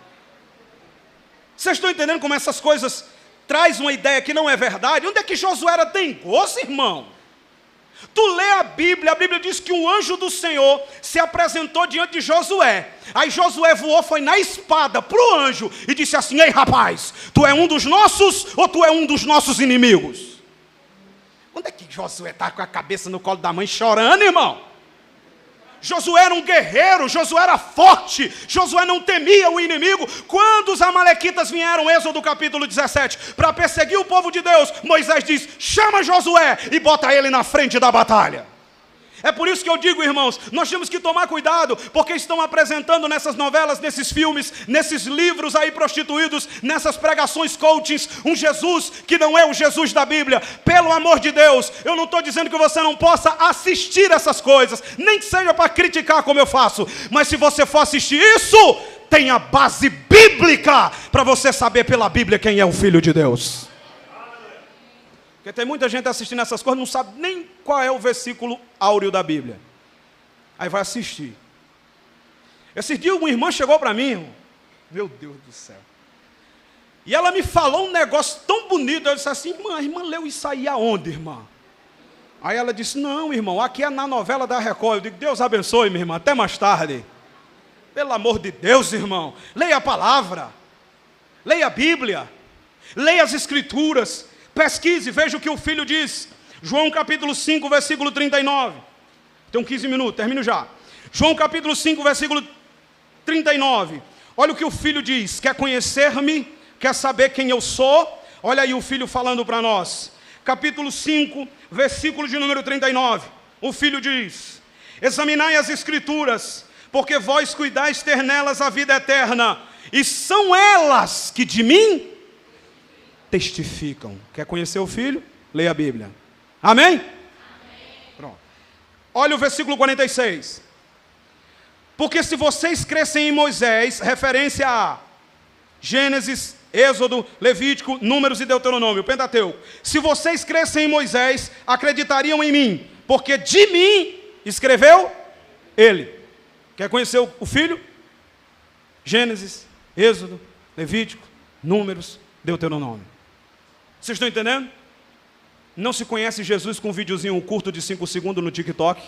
Vocês estão entendendo como essas coisas trazem uma ideia que não é verdade? Onde é que Josué era dengoso, irmão? Tu lê a Bíblia diz que um anjo do Senhor se apresentou diante de Josué. Aí Josué voou, foi na espada para o anjo e disse assim: ei rapaz, tu é um dos nossos ou tu é um dos nossos inimigos? Onde é que Josué está com a cabeça no colo da mãe chorando, irmão? Josué era um guerreiro, Josué era forte, Josué não temia o inimigo. Quando os amalequitas vieram, Êxodo capítulo 17, para perseguir o povo de Deus, Moisés diz: chama Josué e bota ele na frente da batalha. É por isso que eu digo, irmãos, nós temos que tomar cuidado, porque estão apresentando nessas novelas, nesses filmes, nesses livros aí prostituídos, nessas pregações coachings, um Jesus que não é o Jesus da Bíblia. Pelo amor de Deus, eu não estou dizendo que você não possa assistir essas coisas, nem que seja para criticar como eu faço, mas se você for assistir isso, tenha base bíblica, para você saber pela Bíblia quem é o Filho de Deus. Porque tem muita gente assistindo essas coisas, não sabe nem qual é o versículo áureo da Bíblia. Aí vai assistir. Esse dia uma irmã chegou para mim, irmão. Meu Deus do céu. E ela me falou um negócio tão bonito. Eu disse assim: a irmã leu isso aí aonde, irmã? Aí ela disse: não, irmão, aqui é na novela da Record. Eu digo: Deus abençoe, minha irmã, até mais tarde. Pelo amor de Deus, irmão, leia a palavra, leia a Bíblia, leia as Escrituras. Pesquise, veja o que o Filho diz. João capítulo 5, versículo 39. Tem 15 minutos, termino já. João capítulo 5, versículo 39. Olha o que o Filho diz: quer conhecer-me? Quer saber quem eu sou? Olha aí o Filho falando para nós. Capítulo 5, versículo de número 39. O Filho diz: examinai as Escrituras, porque vós cuidais ter nelas a vida eterna, e são elas que de mim testificam. Quer conhecer o Filho? Leia a Bíblia. Amém? Amém. Pronto. Olha o versículo 46. Porque se vocês crescem em Moisés, referência a Gênesis, Êxodo, Levítico, Números e Deuteronômio, Pentateuco. Se vocês crescem em Moisés, acreditariam em mim, porque de mim escreveu ele. Quer conhecer o Filho? Gênesis, Êxodo, Levítico, Números, Deuteronômio. Vocês estão entendendo? Não se conhece Jesus com um videozinho curto de 5 segundos no TikTok.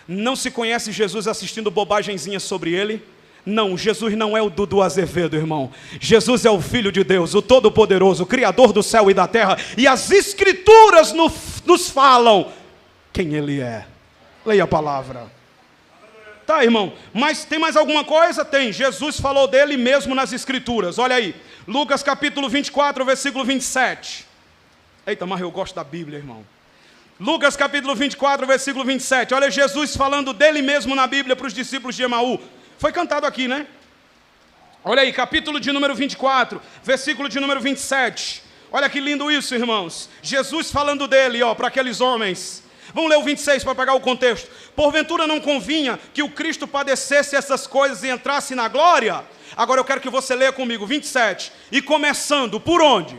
Não se conhece Jesus assistindo bobagenzinhas sobre ele. Não, Jesus não é o Dudu Azevedo, irmão. Jesus é o Filho de Deus, o Todo-Poderoso, o Criador do céu e da terra. E as Escrituras nos falam quem ele é. Leia a palavra. Tá, irmão, mas tem mais alguma coisa? Tem. Jesus falou dele mesmo nas Escrituras. Olha aí, Lucas capítulo 24, versículo 27. Eita, mas eu gosto da Bíblia, irmão. Lucas capítulo 24, versículo 27. Olha Jesus falando dele mesmo na Bíblia para os discípulos de Emaú. Foi cantado aqui, né? Olha aí, capítulo de número 24, versículo de número 27. Olha que lindo isso, irmãos. Jesus falando dele, ó, para aqueles homens. Vamos ler o 26 para pegar o contexto. Porventura não convinha que o Cristo padecesse essas coisas e entrasse na glória? Agora eu quero que você leia comigo, 27. E começando, por onde?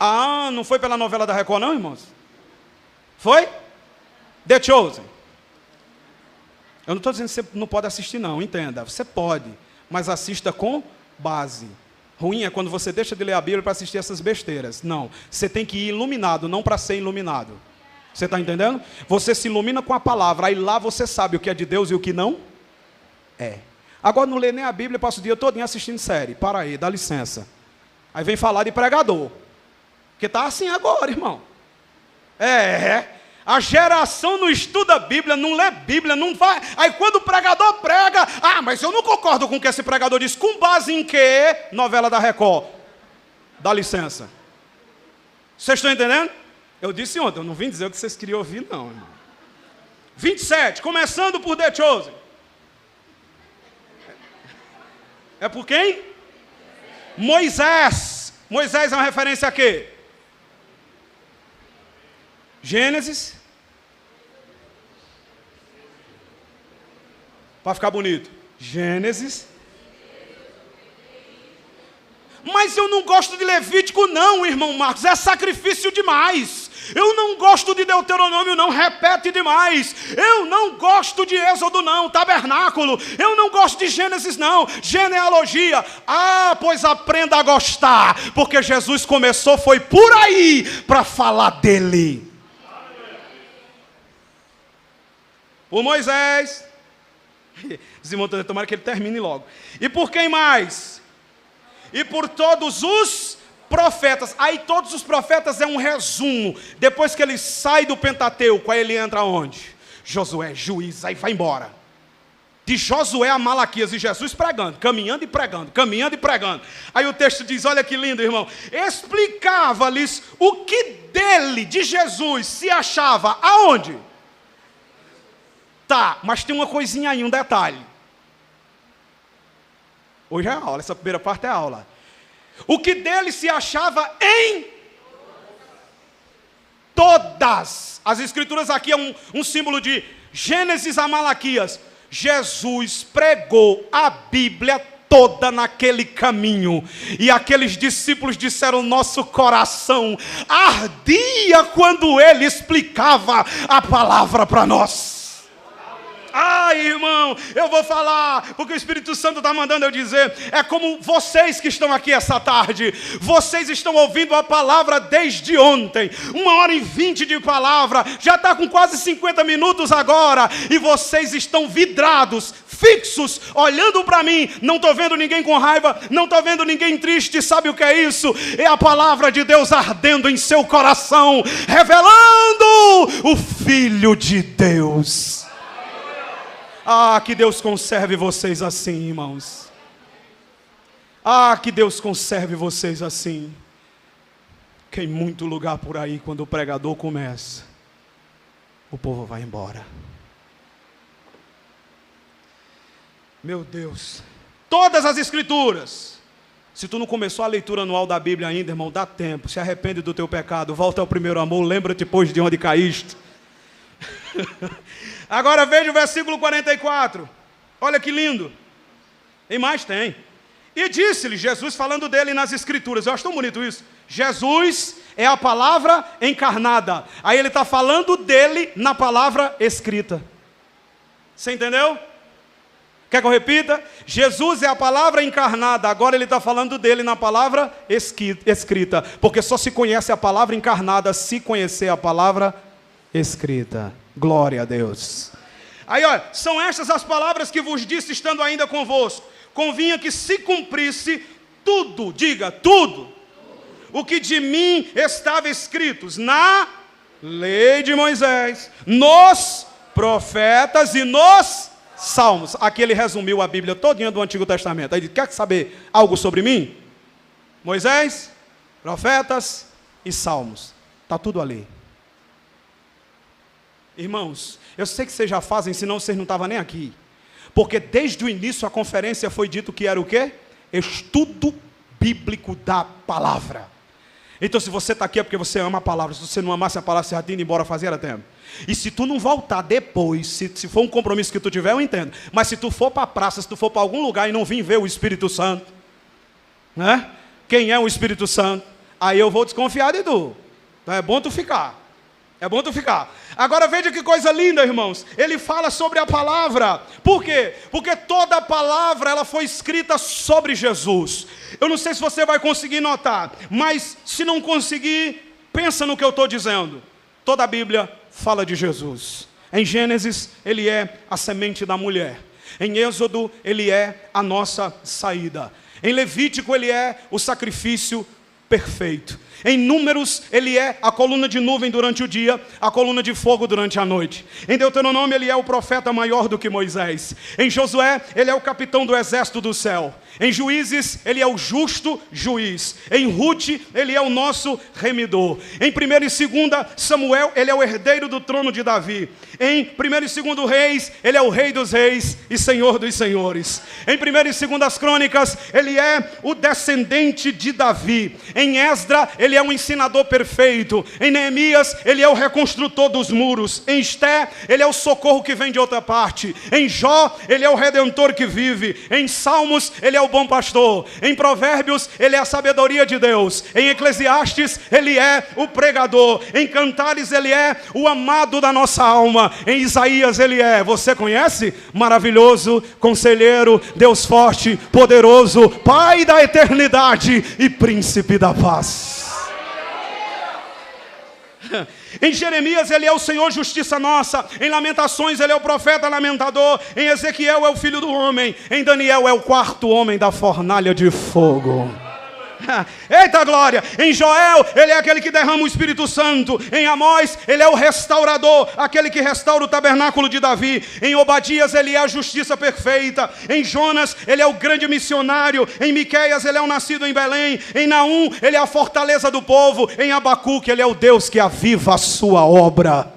Ah, não foi pela novela da Record não, irmãos? Foi? The Chosen. Eu não estou dizendo que você não pode assistir não, entenda. Você pode, mas assista com base. Ruim é quando você deixa de ler a Bíblia para assistir essas besteiras. Não, você tem que ir iluminado, não para ser iluminado. Você está entendendo? Você se ilumina com a palavra, aí lá você sabe o que é de Deus e o que não é. Agora não lê nem a Bíblia, passa o dia todo assistindo série. Para aí, dá licença. Aí vem falar de pregador. Porque está assim agora, irmão. A geração não estuda a Bíblia, não lê Bíblia, não vai. Aí quando o pregador prega, mas eu não concordo com o que esse pregador diz. Com base em quê? Novela da Record. Dá licença. Vocês estão entendendo? Eu disse ontem, eu não vim dizer o que vocês queriam ouvir, não, irmão. 27, começando por The Chosen. É por quem? Moisés. Moisés é uma referência a quê? Gênesis. Para ficar bonito. Gênesis. Mas eu não gosto de Levítico não, irmão Marcos, é sacrifício demais. Eu não gosto de Deuteronômio não, repete demais. Eu não gosto de Êxodo não, tabernáculo. Eu não gosto de Gênesis não, genealogia. Ah, pois aprenda a gostar, porque Jesus começou, foi por aí, para falar dele. Por Moisés. Os irmãos, tomara que ele termine logo. E por quem mais? E por todos os profetas. Aí todos os profetas é um resumo. Depois que ele sai do Pentateuco, aí ele entra onde? Josué, Juízes, aí vai embora. De Josué a Malaquias, e Jesus pregando, caminhando e pregando, caminhando e pregando. Aí o texto diz, olha que lindo, irmão. Explicava-lhes o que dele, de Jesus, se achava aonde? Tá, mas tem uma coisinha aí, um detalhe. Hoje é a aula, essa primeira parte é a aula. O que dele se achava em todas. As escrituras aqui é um símbolo de Gênesis a Malaquias. Jesus pregou a Bíblia toda naquele caminho. E aqueles discípulos disseram, nosso coração ardia quando ele explicava a palavra para nós. Ai, irmão, eu vou falar, porque o Espírito Santo está mandando eu dizer, é como vocês que estão aqui essa tarde, vocês estão ouvindo a palavra desde ontem, 1h20 de palavra, já está com quase 50 minutos agora, e vocês estão vidrados, fixos, olhando para mim, não estou vendo ninguém com raiva, não estou vendo ninguém triste, sabe o que é isso? É a palavra de Deus ardendo em seu coração, revelando o Filho de Deus. Ah, que Deus conserve vocês assim, irmãos. Ah, que Deus conserve vocês assim. Tem muito lugar por aí, quando o pregador começa, o povo vai embora. Meu Deus. Todas as escrituras. Se tu não começou a leitura anual da Bíblia ainda, irmão, dá tempo. Se arrepende do teu pecado, volta ao primeiro amor, lembra-te, pois, de onde caíste. Agora veja o versículo 44. Olha que lindo. E mais tem. E disse-lhe, Jesus falando dele nas escrituras. Eu acho tão bonito isso. Jesus é a palavra encarnada. Aí ele está falando dele na palavra escrita. Você entendeu? Quer que eu repita? Jesus é a palavra encarnada. Agora ele está falando dele na palavra escrita. Porque só se conhece a palavra encarnada se conhecer a palavra escrita. Glória a Deus. Aí olha, são estas as palavras que vos disse estando ainda convosco. Convinha que se cumprisse tudo, diga tudo, o que de mim estava escritos na lei de Moisés, nos profetas e nos salmos. Aqui ele resumiu a Bíblia todinha do Antigo Testamento. Aí ele quer saber algo sobre mim? Moisés, profetas e salmos. Está tudo ali. Irmãos, eu sei que vocês já fazem, senão vocês não estavam nem aqui. Porque desde o início a conferência foi dito que era o quê? Estudo bíblico da palavra. Então se você está aqui é porque você ama a palavra. Se você não amasse a palavra, você já tinha ido embora fazia tempo. E se tu não voltar depois, se for um compromisso que tu tiver, eu entendo. Mas se tu for para a praça, se tu for para algum lugar e não vir ver o Espírito Santo, né? Quem é o Espírito Santo? Aí eu vou desconfiar de tu. Então é bom tu ficar. É bom tu ficar. Agora veja que coisa linda, irmãos. Ele fala sobre a palavra. Por quê? Porque toda a palavra ela foi escrita sobre Jesus. Eu não sei se você vai conseguir notar, mas se não conseguir, pensa no que eu estou dizendo. Toda a Bíblia fala de Jesus. Em Gênesis, ele é a semente da mulher. Em Êxodo, ele é a nossa saída. Em Levítico, ele é o sacrifício perfeito. Em Números, ele é a coluna de nuvem durante o dia, a coluna de fogo durante a noite. Em Deuteronômio, ele é o profeta maior do que Moisés. Em Josué, ele é o capitão do exército do céu. Em Juízes, ele é o justo juiz. Em Ruth, ele é o nosso remidor. Em 1 e 2 Samuel, ele é o herdeiro do trono de Davi. Em 1 e 2 Reis, ele é o rei dos reis e senhor dos senhores. Em 1 e 2 Crônicas, ele é o descendente de Davi. Em Esdra, ele ele é um ensinador perfeito. Em Neemias, ele é o reconstrutor dos muros. Em Esté, ele é o socorro que vem de outra parte. Em Jó, ele é o redentor que vive. Em Salmos, ele é o bom pastor. Em Provérbios, ele é a sabedoria de Deus. Em Eclesiastes, ele é o pregador. Em Cantares, ele é o amado da nossa alma. Em Isaías, ele é, você conhece? Maravilhoso, conselheiro, Deus forte, poderoso, Pai da eternidade e príncipe da paz. Em Jeremias ele é o Senhor justiça nossa. Em Lamentações ele é o profeta lamentador. Em Ezequiel é o filho do homem. Em Daniel é o quarto homem da fornalha de fogo. Eita glória! Em Joel, ele é aquele que derrama o Espírito Santo. Em Amós, ele é o restaurador, aquele que restaura o tabernáculo de Davi. Em Obadias, ele é a justiça perfeita. Em Jonas, ele é o grande missionário. Em Miqueias, ele é o nascido em Belém. Em Naum, ele é a fortaleza do povo. Em Abacuque, ele é o Deus que aviva a sua obra.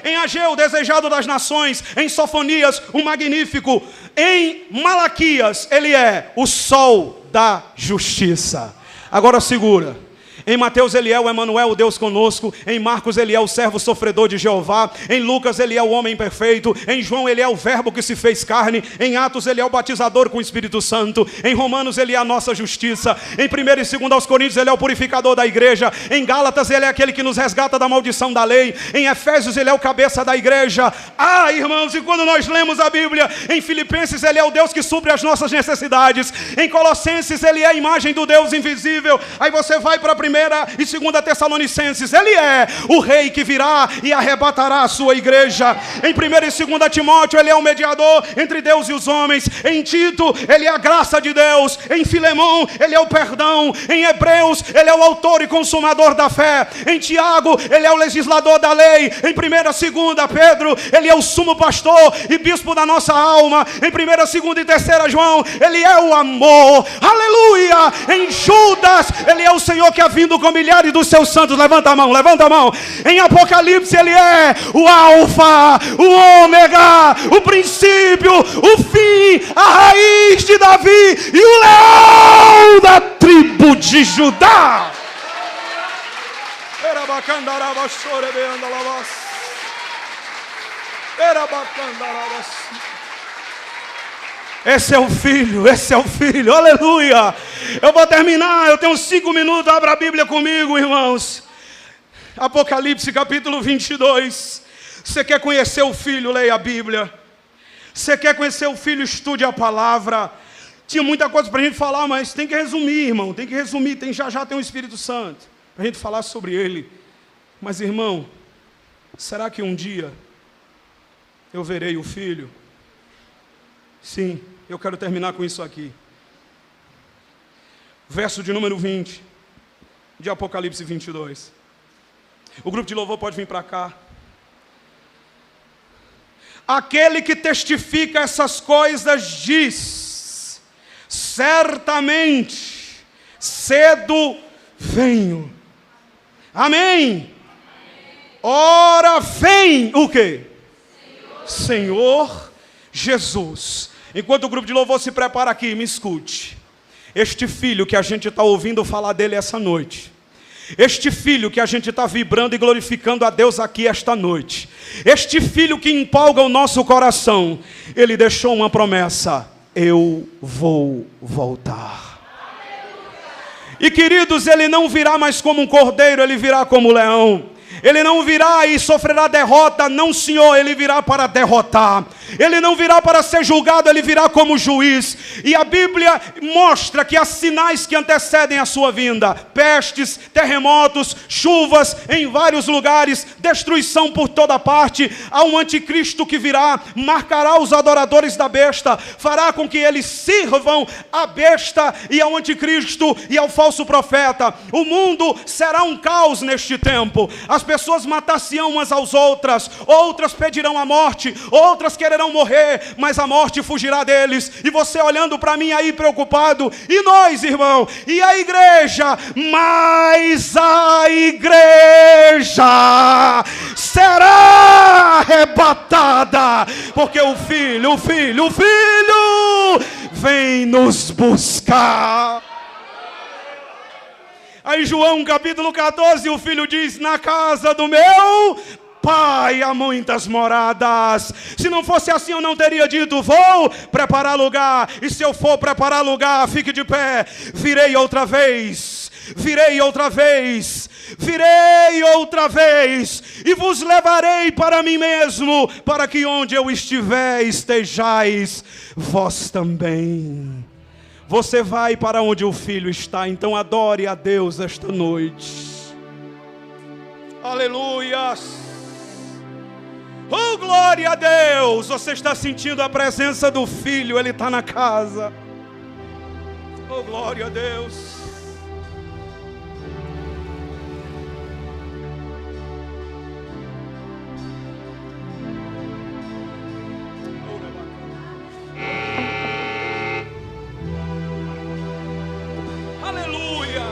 Em Ageu, o desejado das nações. Em Sofonias, o magnífico. Em Malaquias, ele é o sol da justiça. Agora segura. Em Mateus ele é o Emanuel, o Deus conosco. Em Marcos ele é o servo sofredor de Jeová. Em Lucas ele é o homem perfeito. Em João ele é o verbo que se fez carne. Em Atos ele é o batizador com o Espírito Santo. Em Romanos ele é a nossa justiça. Em 1 e 2 aos Coríntios ele é o purificador da igreja. Em Gálatas ele é aquele que nos resgata da maldição da lei. Em Efésios ele é o cabeça da igreja. Ah, irmãos, e quando nós lemos a Bíblia, em Filipenses ele é o Deus que supre as nossas necessidades. Em Colossenses ele é a imagem do Deus invisível. Aí você vai para 1 e 2 Tessalonicenses, ele é o rei que virá e arrebatará a sua igreja. Em 1 e 2 Timóteo, ele é o mediador entre Deus e os homens. Em Tito, ele é a graça de Deus. Em Filemão, ele é o perdão. Em Hebreus, ele é o autor e consumador da fé. Em Tiago, ele é o legislador da lei. Em 1 e 2 Pedro, ele é o sumo pastor e bispo da nossa alma. Em 1, 2 e 3 João, ele é o amor. Aleluia! Em Judas, ele é o Senhor que havia com milhares dos seus santos. Levanta a mão, levanta a mão. Em Apocalipse ele é o alfa, o ômega, o princípio, o fim, a raiz de Davi e o leão da tribo de Judá. Esse é o filho, aleluia. Eu vou terminar, eu tenho 5 minutos, abra a Bíblia comigo, irmãos. Apocalipse capítulo 22. Você quer conhecer o filho, leia a Bíblia. Você quer conhecer o filho, estude a palavra. Tinha muita coisa para a gente falar, mas tem que resumir, irmão, tem que resumir, já tem o Espírito Santo, para a gente falar sobre ele. Mas irmão, será que um dia eu verei o filho? Sim, eu quero terminar com isso aqui. Verso de número 20, de Apocalipse 22. O grupo de louvor pode vir para cá. Aquele que testifica essas coisas diz: certamente, cedo venho. Amém? Ora vem o quê? Senhor Jesus. Enquanto o grupo de louvor se prepara aqui, me escute. Este filho que a gente está ouvindo falar dele essa noite, este filho que a gente está vibrando e glorificando a Deus aqui esta noite, este filho que empolga o nosso coração, ele deixou uma promessa: eu vou voltar. E queridos, ele não virá mais como um cordeiro, ele virá como leão. Ele não virá e sofrerá derrota, não senhor, ele virá para derrotar. Ele não virá para ser julgado, ele virá como juiz. E a Bíblia mostra que há sinais que antecedem a sua vinda: pestes, terremotos, chuvas em vários lugares, destruição por toda parte. Há um anticristo que virá, marcará os adoradores da besta, fará com que eles sirvam a besta e ao anticristo e ao falso profeta. O mundo será um caos neste tempo. As pessoas matar-se-ão umas às outras, outras pedirão a morte, outras quererão morrer, mas a morte fugirá deles. E você olhando para mim aí preocupado, e nós, irmão, e a igreja? Mas a igreja será arrebatada, porque o filho vem nos buscar. Aí João capítulo 14, o filho diz: na casa do meu Pai há muitas moradas. Se não fosse assim eu não teria dito: vou preparar lugar. E se eu for preparar lugar, fique de pé. Virei outra vez, virei outra vez, virei outra vez, e vos levarei para mim mesmo, para que onde eu estiver estejais vós também. Você vai para onde o Filho está, então adore a Deus esta noite. Aleluia! Oh, glória a Deus! Você está sentindo a presença do Filho, Ele está na casa. Oh, glória a Deus! Aleluia!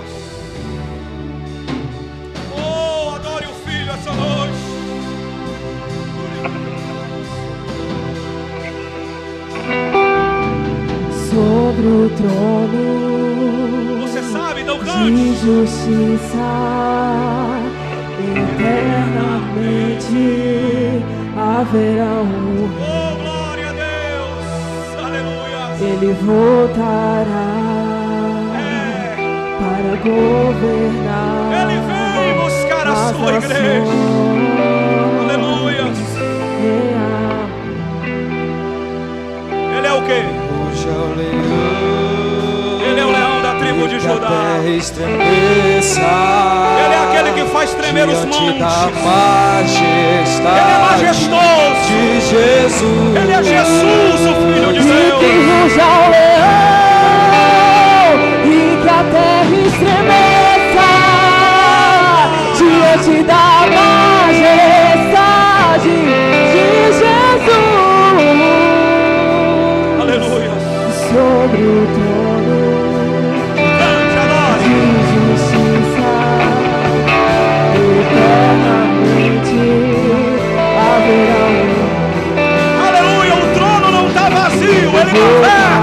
Oh, adore o Filho essa noite. Sobre o trono, você sabe, então de cante. justiça, eternamente haverá Oh, glória a Deus, aleluia. Ele voltará para governar. Ele vem buscar a sua igreja. Aleluia. Ele é o quê? Ele é o leão da tribo de Judá. Ele é aquele que faz tremer os montes. Ele é majestoso. Ele é Jesus, o Filho de Deus. Que ruja o leão e que a terra estremeça diante da majestade de Jesus. Aleluia. Sobre o trono de justiça, eternamente haverá aleluia, o trono não está vazio, ele governa.